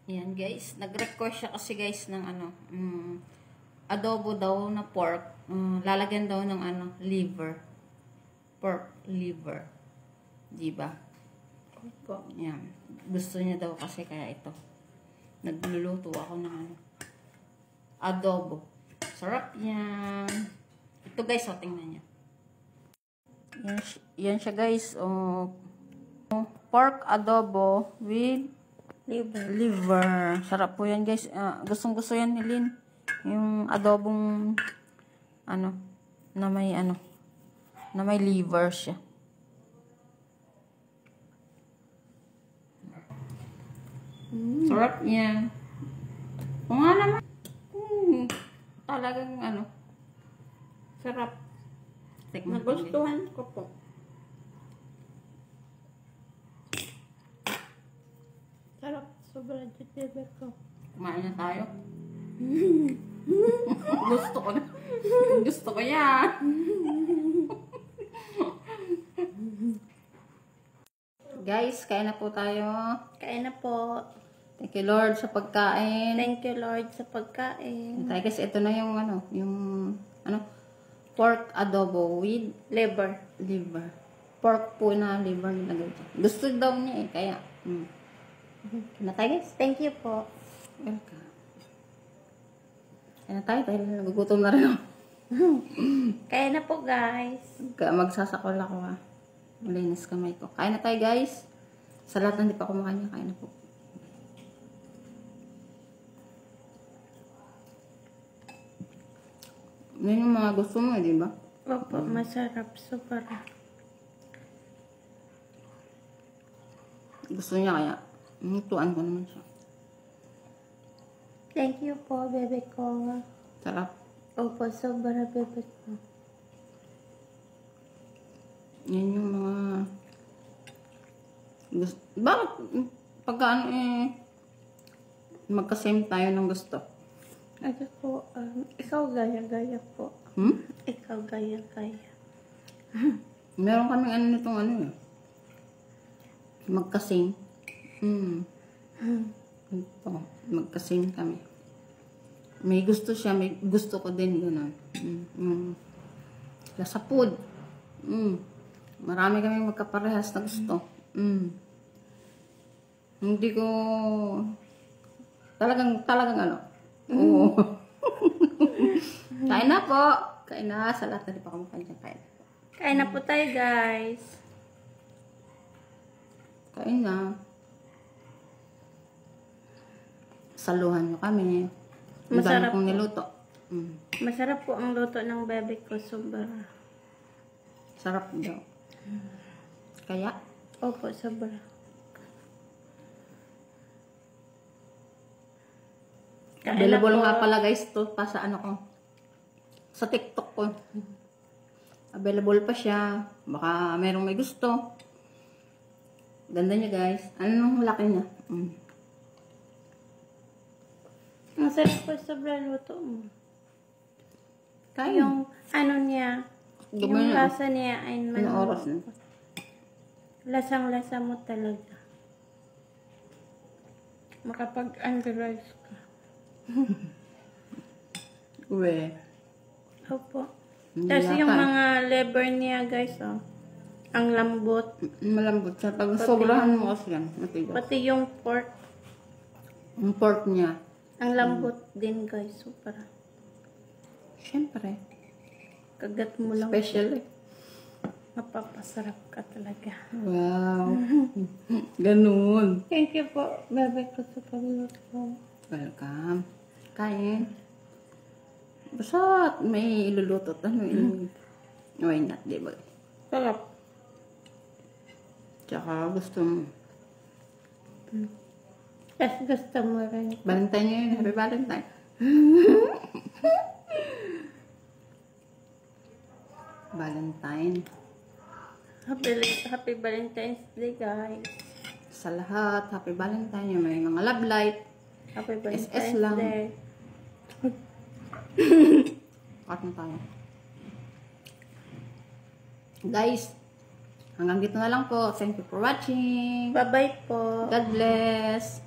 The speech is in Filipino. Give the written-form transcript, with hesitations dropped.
Yan guys, nag-request siya kasi guys ng adobo daw na pork. Lalagyan daw ng liver. Pork liver. Diba? Opo. Yan. Gusto niya daw kasi kaya ito. Nagluluto ako ng adobo. Sarap yan. Ito guys, tingnan niya. Yan siya guys. Pork adobo with liver. Sarap po yan guys. Gustong gusto yan ni Lynn. Yung adobong na may liver siya. Sarap yan. O nga naman. Talagang sarap. Nagustuhan ko po. Sarap. Sobrang jitibet ko. Kumain na tayo. Gusto ko na. Gusto ko yan. Guys, kain na po tayo. Kain na po. Thank you Lord sa pagkain. Thank you Lord sa pagkain. Tayo guys, ito na yung pork adobo with Liver. Pork po na liver nilagay dyan. Gusto daw niya kaya. Na tayo guys. Thank you po. Welcome. Kaya na tayo dahil nagugutom na rin ako. Kaya na po guys. Kaya magsasakol ako Malinis kamay ko. Kain na tayo guys. Sa lahat na hindi pa kumakain niya, kain na po. Yan yung mga gusto mo, di ba? Opo, masarap. Super. Gusto niya kaya. Tuan ko naman siya. Thank you po, bebe ko. Sarap. Opo, sobra bebe ko. Yan yung mga gusto. Bakit pagka magka-same tayo ng gusto? Ano po, ikaw gaya-gaya po. Ikaw gaya-gaya. Meron kaming nitong magka-same. Ito, magka-same kami. May gusto siya, may gusto ko din gano'n. Lasa food. Marami kami magkaparehas na gusto. Hindi ko talagang oo. Kain na po. Kain na. Sa lahat na di pa kumakain dyan. Kain. Kain na po tayo guys. Kain na. Saluhan nyo kami. Masarap kong niluto. Masarap po ang luto ng bebe ko. Sobra. Sarap daw. Kaya? Opo, sobra. Available nga pala guys to pa sa ko. Sa TikTok ko. Available pa siya. Baka merong may gusto. Ganda niya guys. Anong laki niya? Ang sarap po sobra luto mo. Kaya. Yung niya, yung lasa niya ay oras na? Lasang-lasa mo talaga. Makapag-underrise ka. Uwe. Opo. Tapos yung mga liver niya guys, ang lambot. Malambot siya. Pag sobrahan mo kasi yan. Matigas. Pati yung pork. Yung pork niya. Ang lambot din guys. Super. Siyempre. Kagat mo lang. Special Mapapasarap ka talaga. Wow. Ganun. Thank you po. Bebe ko sa pagluto. Welcome. Kain. Basta may iluluto. Why not, di ba? Sarap. Tsaka gusto mo. Tapos gusto mo rin. Valentine yun. Happy Valentine. Valentine. Happy Valentine's Day guys. Sa lahat, Happy Valentine. Yung may mga love light. Happy Valentine's SS lang. Day. Cut na tayo. Guys, hanggang dito na lang po. Thank you for watching. Bye-bye po. God bless.